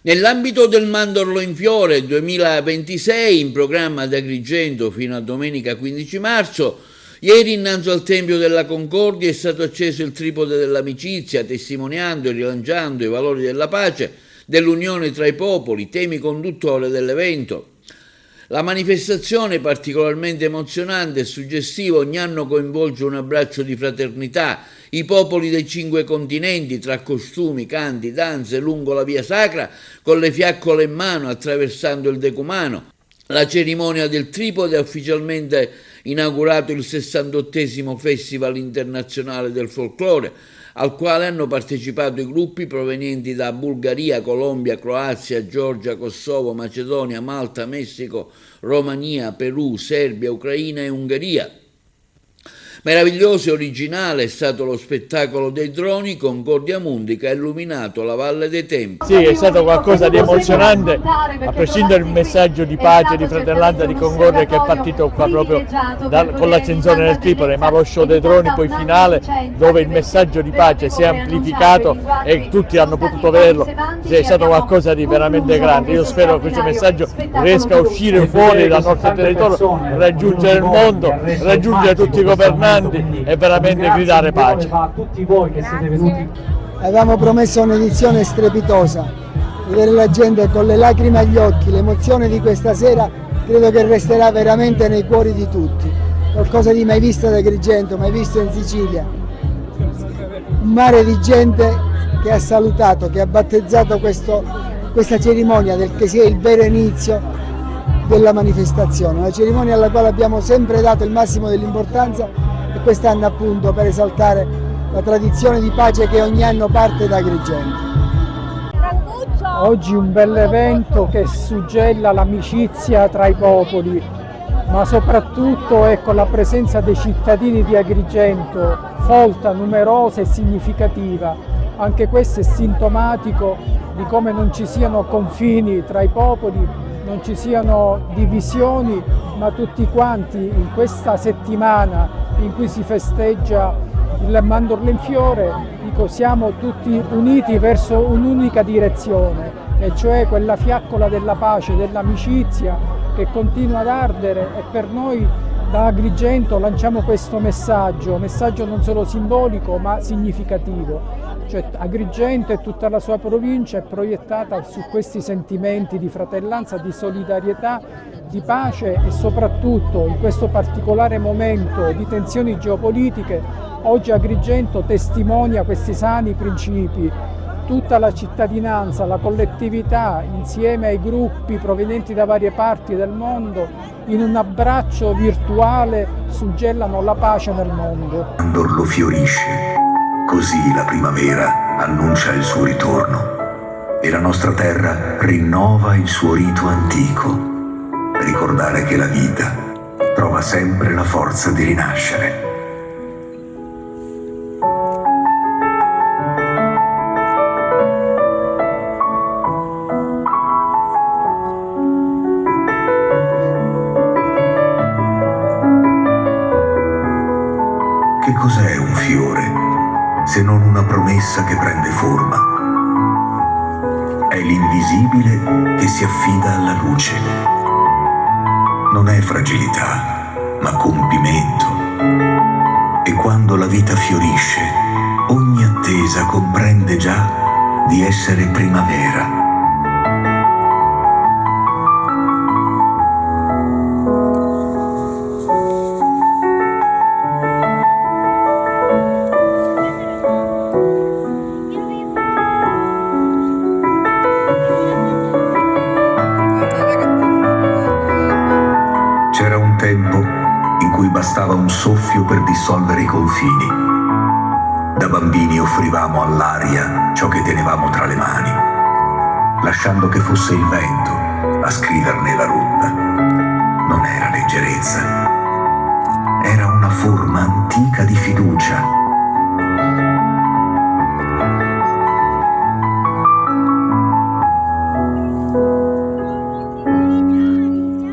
Nell'ambito del Mandorlo in Fiore 2026, in programma ad Agrigento fino a domenica 15 marzo, ieri innanzi al Tempio della Concordia è stato acceso il tripode dell'amicizia, testimoniando e rilanciando i valori della pace, dell'unione tra i popoli, temi conduttori dell'evento. La manifestazione, particolarmente emozionante e suggestiva, ogni anno coinvolge un abbraccio di fraternità, i popoli dei 5 continenti, tra costumi, canti, danze, lungo la via sacra, con le fiaccole in mano, attraversando il decumano. La cerimonia del tripode ha ufficialmente inaugurato il 68° Festival internazionale del folklore, al quale hanno partecipato i gruppi provenienti da Bulgaria, Colombia, Croazia, Georgia, Kosovo, Macedonia, Malta, Messico, Romania, Perù, Serbia, Ucraina e Ungheria. Meraviglioso e originale è stato lo spettacolo dei droni Concordia Mundi che ha illuminato la Valle dei Tempi. Sì, è stato qualcosa di emozionante, a prescindere dal messaggio di pace, di fratellanza, di concordia che è partito qua proprio con l'accensione del tripode, ma lo show dei droni poi finale, dove il messaggio di pace si è amplificato e tutti hanno potuto vederlo, è stato qualcosa di veramente grande. Io spero che questo messaggio riesca a uscire fuori dal nostro territorio, raggiungere il mondo, raggiungere tutti i governanti e veramente gridare pace. A tutti voi che siete venuti. Avevamo promesso un'edizione strepitosa, vedere la gente con le lacrime agli occhi, l'emozione di questa sera credo che resterà veramente nei cuori di tutti, qualcosa di mai visto ad Agrigento, mai visto in Sicilia, un mare di gente che ha salutato, che ha battezzato questa cerimonia che sia il vero inizio della manifestazione, una cerimonia alla quale abbiamo sempre dato il massimo dell'importanza e quest'anno appunto per esaltare la tradizione di pace che ogni anno parte da Agrigento. Oggi un bell'evento che suggella l'amicizia tra i popoli, ma soprattutto ecco, la presenza dei cittadini di Agrigento, folta, numerosa e significativa. Anche questo è sintomatico di come non ci siano confini tra i popoli, non ci siano divisioni, ma tutti quanti in questa settimana in cui si festeggia il Mandorlo in Fiore, dico, siamo tutti uniti verso un'unica direzione, e cioè quella fiaccola della pace, dell'amicizia che continua ad ardere, e per noi da Agrigento lanciamo questo messaggio non solo simbolico ma significativo. Cioè, Agrigento e tutta la sua provincia è proiettata su questi sentimenti di fratellanza, di solidarietà, di pace, e soprattutto in questo particolare momento di tensioni geopolitiche, oggi Agrigento testimonia questi sani principi. Tutta la cittadinanza, la collettività, insieme ai gruppi provenienti da varie parti del mondo, in un abbraccio virtuale suggellano la pace nel mondo. Mandorlo fiorisce. Così la primavera annuncia il suo ritorno e la nostra terra rinnova il suo rito antico. Ricordare che la vita trova sempre la forza di rinascere. Che cos'è un fiore? Se non una promessa che prende forma. È l'invisibile che si affida alla luce. Non è fragilità, ma compimento. E quando la vita fiorisce, ogni attesa comprende già di essere primavera. C'era un tempo in cui bastava un soffio per dissolvere i confini. Da bambini offrivamo all'aria ciò che tenevamo tra le mani, lasciando che fosse il vento a scriverne la rotta. Non era leggerezza, era una forma antica di fiducia